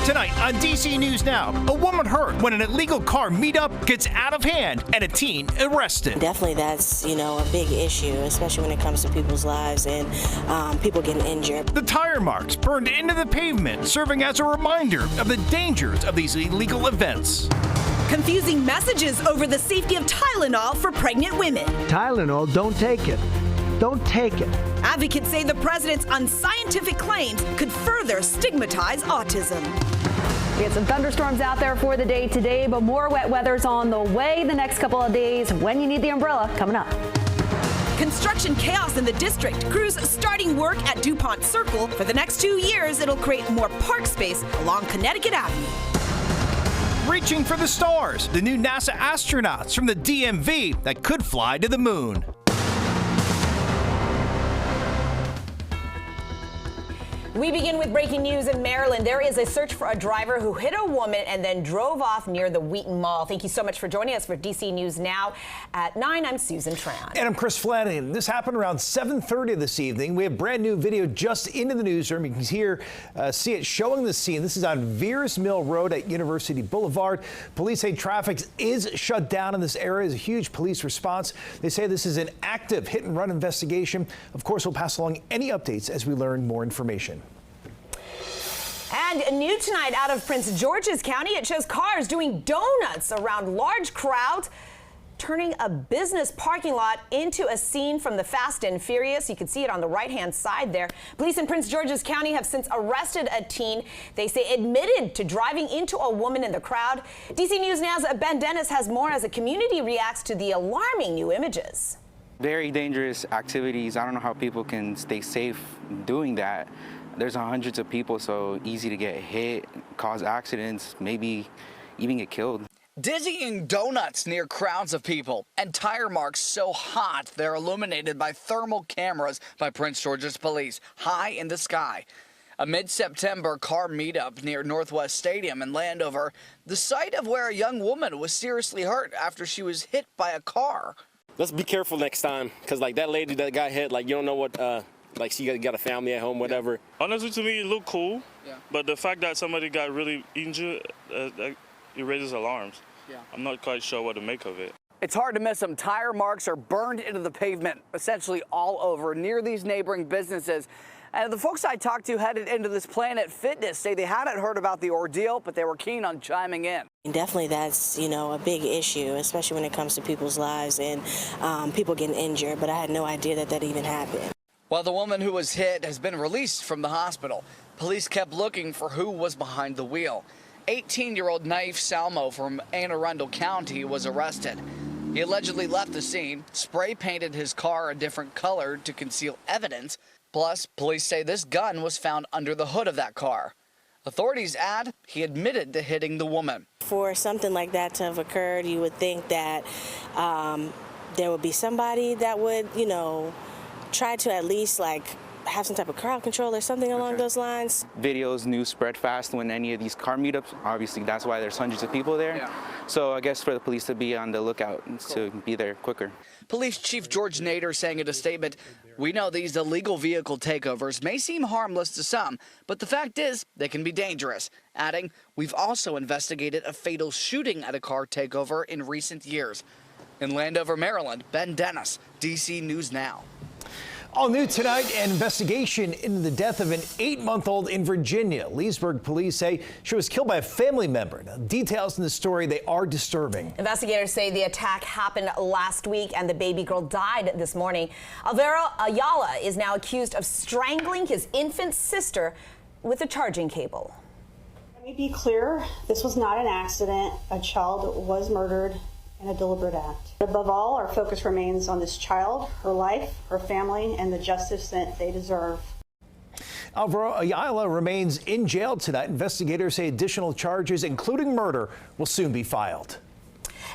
Tonight on DC News Now, a woman hurt when an illegal car meetup gets out of hand and a teen arrested. Definitely that's, a big issue, especially when it comes to people's lives and people getting injured. The tire marks burned into the pavement, serving as a reminder of the dangers of these illegal events. Confusing messages over the safety of Tylenol for pregnant women. Tylenol, don't take it. Don't take it. Advocates say the president's unscientific claims could further stigmatize autism. We had some thunderstorms out there for the day today, but more wet weather's on the way the next couple of days when you need the umbrella coming up. Construction chaos in the district. Crews starting work at DuPont Circle. For the next 2 years, it'll create more park space along Connecticut Avenue. Reaching for the stars, the new NASA astronauts from the DMV that could fly to the moon. We begin with breaking news in Maryland. There is a search for a driver who hit a woman and then drove off near the Wheaton Mall. Thank you so much for joining us for DC News Now. At 9, I'm Susan Tran. And I'm Chris Flanagan. This happened around 7:30 this evening. We have brand new video just into the newsroom. You can see it showing the scene. This is on Veers Mill Road at University Boulevard. Police say traffic is shut down in this area. There's a huge police response. They say this is an active hit and run investigation. Of course, we'll pass along any updates as we learn more information. And new tonight out of Prince George's County, it shows cars doing donuts around large crowds, turning a business parking lot into a scene from the Fast and Furious. You can see it on the right-hand side there. Police in Prince George's County have since arrested a teen they say admitted to driving into a woman in the crowd. DC News Now's Ben Dennis has more as the community reacts to the alarming new images. Very dangerous activities. I don't know how people can stay safe doing that. There's hundreds of people, so easy to get hit, cause accidents, maybe even get killed. Dizzying donuts near crowds of people and tire marks so hot they're illuminated by thermal cameras by Prince George's Police high in the sky. A mid-September car meetup near Northwest Stadium in Landover, the site of where a young woman was seriously hurt after she was hit by a car. Let's be careful next time, because that lady that got hit, you don't know what, she got a family at home, whatever. Honestly, to me, it looked cool, but the fact that somebody got really injured, it raises alarms. I'm not quite sure what to make of it. It's hard to miss them. Tire marks are burned into the pavement, essentially all over, near these neighboring businesses. And the folks I talked to headed into this Planet Fitness say they hadn't heard about the ordeal, but they were keen on chiming in. Definitely that's, a big issue, especially when it comes to people's lives and people getting injured. But I had no idea that even happened. While the woman who was hit has been released from the hospital, police kept looking for who was behind the wheel. 18-year-old Naif Salmo from Anne Arundel County was arrested. He allegedly left the scene, spray painted his car a different color to conceal evidence. Plus, police say this gun was found under the hood of that car. Authorities add he admitted to hitting the woman. For something like that to have occurred, you would think that there would be somebody that would, try to at least have some type of crowd control or something along those lines. Videos, news spread fast when any of these car meetups, obviously that's why there's hundreds of people there. So I guess for the police to be on the lookout to be there quicker. Police Chief George Nader saying in a statement, "We know these illegal vehicle takeovers may seem harmless to some, but the fact is they can be dangerous." Adding, "We've also investigated a fatal shooting at a car takeover in recent years." In Landover, Maryland, Ben Dennis, DC News Now. All new tonight, an investigation into the death of an 8-month-old in Virginia. Leesburg police say she was killed by a family member. Now, details in the story, they are disturbing. Investigators say the attack happened last week and the baby girl died this morning. Alvaro Ayala is now accused of strangling his infant sister with a charging cable. Let me be clear, this was not an accident. A child was murdered in a deliberate act. Above all, our focus remains on this child, her life, her family, and the justice that they deserve. Alvaro Ayala remains in jail tonight. Investigators say additional charges, including murder, will soon be filed.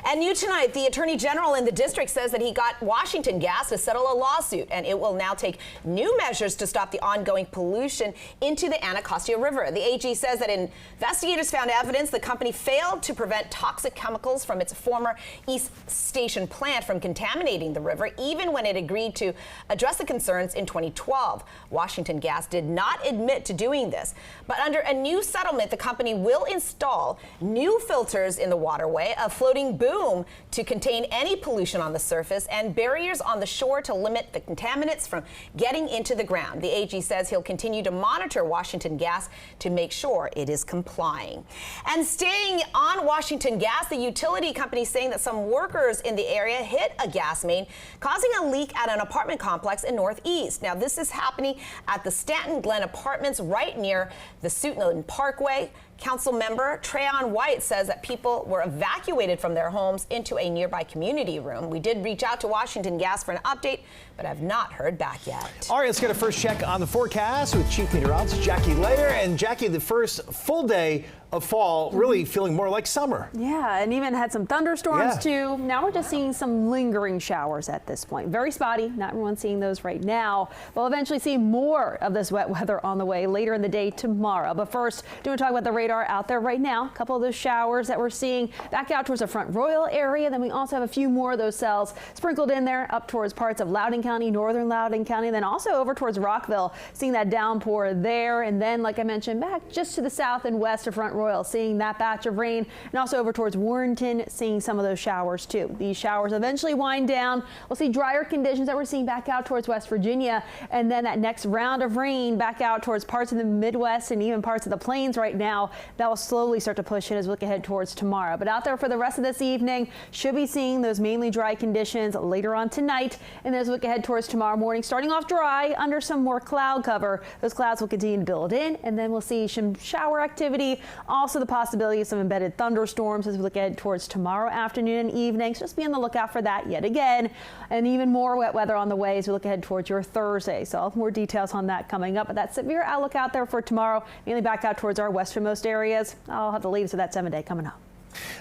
And new tonight, the Attorney General in the district says that he got Washington Gas to settle a lawsuit, and it will now take new measures to stop the ongoing pollution into the Anacostia River. The AG says that investigators found evidence the company failed to prevent toxic chemicals from its former East Station plant from contaminating the river, even when it agreed to address the concerns in 2012. Washington Gas did not admit to doing this, but under a new settlement, the company will install new filters in the waterway, a floating boom to contain any pollution on the surface, and barriers on the shore to limit the contaminants from getting into the ground. The AG says he'll continue to monitor Washington Gas to make sure it is complying. And staying on Washington Gas, the utility company is saying that some workers in the area hit a gas main, causing a leak at an apartment complex in Northeast. Now, this is happening at the Stanton Glen Apartments right near the Suitland Parkway. Council member Trayon White says that people were evacuated from their homes into a nearby community room. We did reach out to Washington Gas for an update, but have not heard back yet. All right, let's get a first check on the forecast with Chief Meteorologist Jackie Layer. And Jackie, the first full day of fall, really feeling more like summer. Yeah, and even had some thunderstorms too. Now we're just seeing some lingering showers at this point. Very spotty. Not everyone's seeing those right now. We'll eventually see more of this wet weather on the way later in the day tomorrow. But first, do want to talk about the radar out there right now. A couple of those showers that we're seeing back out towards the Front Royal area. Then we also have a few more of those cells sprinkled in there up towards parts of Loudoun County, northern Loudoun County, then also over towards Rockville, seeing that downpour there. And then, like I mentioned, back just to the south and west of Front Royal, seeing that batch of rain, and also over towards Warrenton, seeing some of those showers too. These showers eventually wind down. We'll see drier conditions that we're seeing back out towards West Virginia, and then that next round of rain back out towards parts of the Midwest and even parts of the plains right now. That will slowly start to push in as we look ahead towards tomorrow. But out there for the rest of this evening, should be seeing those mainly dry conditions later on tonight, and as we look ahead towards tomorrow morning, starting off dry under some more cloud cover. Those clouds will continue to build in, and then we'll see some shower activity. Also the possibility of some embedded thunderstorms as we look ahead towards tomorrow afternoon and evening. So just be on the lookout for that yet again. And even more wet weather on the way as we look ahead towards your Thursday. So I'll have more details on that coming up. But that severe outlook out there for tomorrow, mainly back out towards our westernmost areas. I'll have the latest of that 7-day coming up.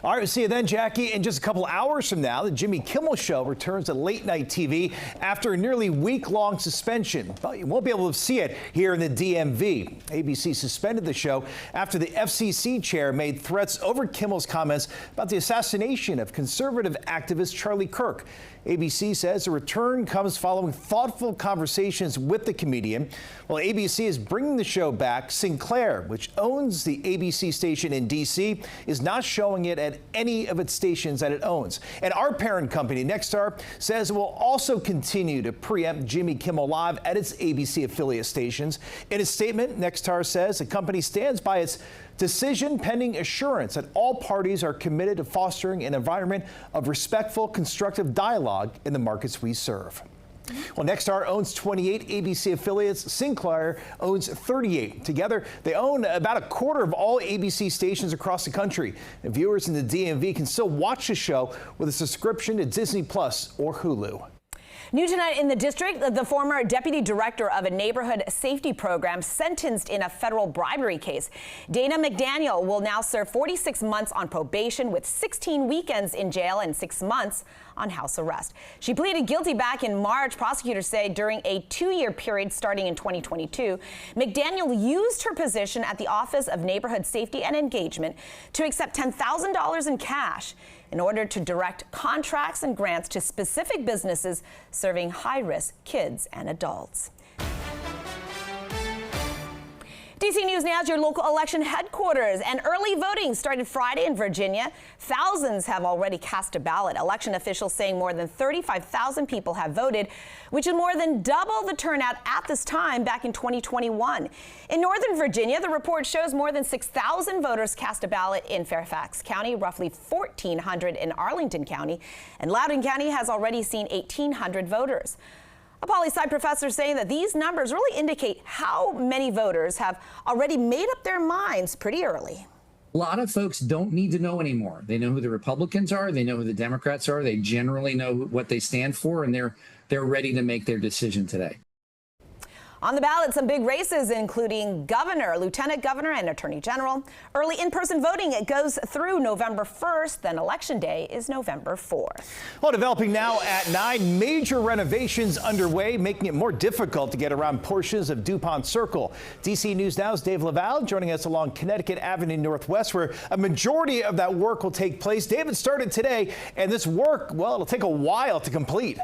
All right, we'll see you then, Jackie. In just a couple hours from now, the Jimmy Kimmel Show returns to late night TV after a nearly week-long suspension. But you won't be able to see it here in the DMV. ABC suspended the show after the FCC chair made threats over Kimmel's comments about the assassination of conservative activist Charlie Kirk. ABC says the return comes following thoughtful conversations with the comedian. Well, ABC is bringing the show back. Sinclair, which owns the ABC station in D.C., is not showing it at any of its stations that it owns. And our parent company, Nexstar, says it will also continue to preempt Jimmy Kimmel Live at its ABC affiliate stations. In a statement, Nexstar says the company stands by its decision pending assurance that all parties are committed to fostering an environment of respectful, constructive dialogue in the markets we serve. Well, Nexstar owns 28 ABC affiliates. Sinclair owns 38. Together, they own about a quarter of all ABC stations across the country. And viewers in the DMV can still watch the show with a subscription to Disney Plus or Hulu. New tonight in the district, the former deputy director of a neighborhood safety program sentenced in a federal bribery case. Dana McDaniel will now serve 46 months on probation with 16 weekends in jail and 6 months on house arrest. She pleaded guilty back in March, prosecutors say, during a 2-year period starting in 2022. McDaniel used her position at the Office of Neighborhood Safety and Engagement to accept $10,000 in cash in order to direct contracts and grants to specific businesses serving high-risk kids and adults. DC News Now is your local election headquarters, and early voting started Friday in Virginia. Thousands have already cast a ballot. Election officials saying more than 35,000 people have voted, which is more than double the turnout at this time back in 2021. In Northern Virginia, the report shows more than 6,000 voters cast a ballot in Fairfax County, roughly 1,400 in Arlington County, and Loudoun County has already seen 1,800 voters. A poli-sci professor saying that these numbers really indicate how many voters have already made up their minds pretty early. A lot of folks don't need to know anymore. They know who the Republicans are. They know who the Democrats are. They generally know what they stand for, and they're ready to make their decision today. On the ballot, some big races, including governor, lieutenant governor, and attorney general. Early in-person voting, it goes through November 1st. Then election day is November 4th. Well, developing now at 9, major renovations underway, making it more difficult to get around portions of DuPont Circle. DC News Now's Dave Laval joining us along Connecticut Avenue Northwest, where a majority of that work will take place. David started today, and this work, well, it'll take a while to complete.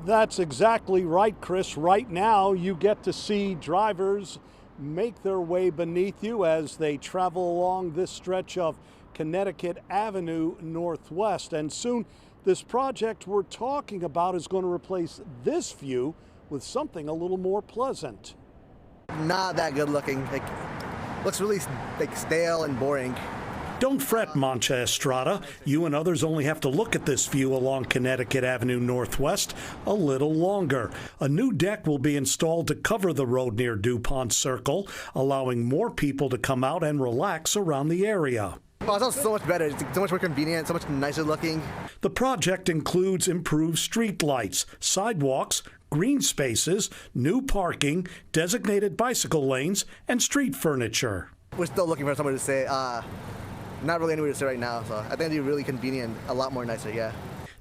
That's exactly right, Chris. Right now, you get to see drivers make their way beneath you as they travel along this stretch of Connecticut Avenue Northwest. And soon, this project we're talking about is going to replace this view with something a little more pleasant. Not that good looking. It looks really stale and boring. Don't fret, Mancha Estrada. You and others only have to look at this view along Connecticut Avenue Northwest a little longer. A new deck will be installed to cover the road near DuPont Circle, allowing more people to come out and relax around the area. Well, it sounds so much better. It's so much more convenient, so much nicer looking. The project includes improved street lights, sidewalks, green spaces, new parking, designated bicycle lanes, and street furniture. We're still looking for somewhere to stay. Not really anywhere to stay right now, so I think it'd be really convenient, a lot more nicer, yeah.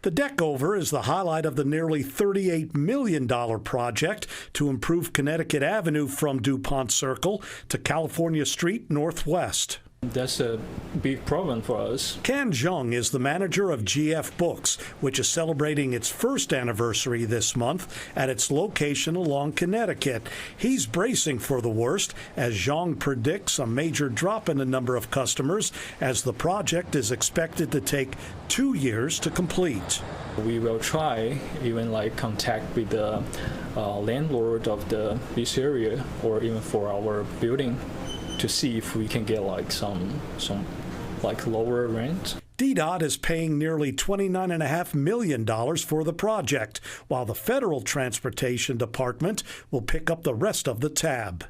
The deck over is the highlight of the nearly $38 million project to improve Connecticut Avenue from DuPont Circle to California Street Northwest. That's a big problem for us. Kan Jung is the manager of GF Books, which is celebrating its first anniversary this month at its location along Connecticut. He's bracing for the worst as Jung predicts a major drop in the number of customers as the project is expected to take 2 years to complete. We will try even contact with the landlord of this area or even for our building to see if we can get some lower rent. DDOT is paying nearly $29.5 million for the project, while the Federal Transportation Department will pick up the rest of the tab.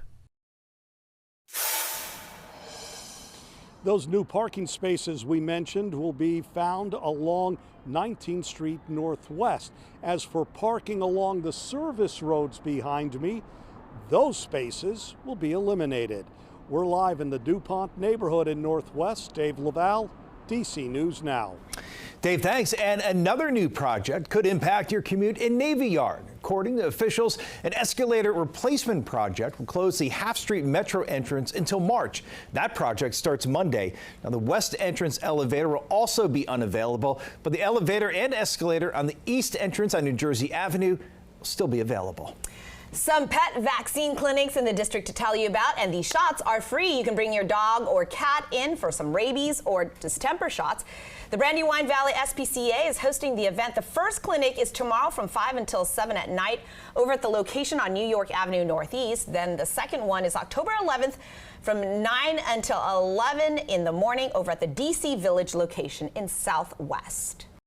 Those new parking spaces we mentioned will be found along 19th Street Northwest. As for parking along the service roads behind me, those spaces will be eliminated. We're live in the DuPont neighborhood in Northwest. Dave Laval, DC News Now. Dave, thanks. And another new project could impact your commute in Navy Yard. According to officials, an escalator replacement project will close the Half Street Metro entrance until March. That project starts Monday. Now, the west entrance elevator will also be unavailable, but the elevator and escalator on the east entrance on New Jersey Avenue will still be available. Some pet vaccine clinics in the district to tell you about, and these shots are free. You can bring your dog or cat in for some rabies or distemper shots. The Brandywine Valley SPCA is hosting the event. The first clinic is tomorrow from 5 until 7 at night over at the location on New York Avenue Northeast. Then the second one is October 11th from 9 until 11 in the morning over at the DC Village location in Southwest.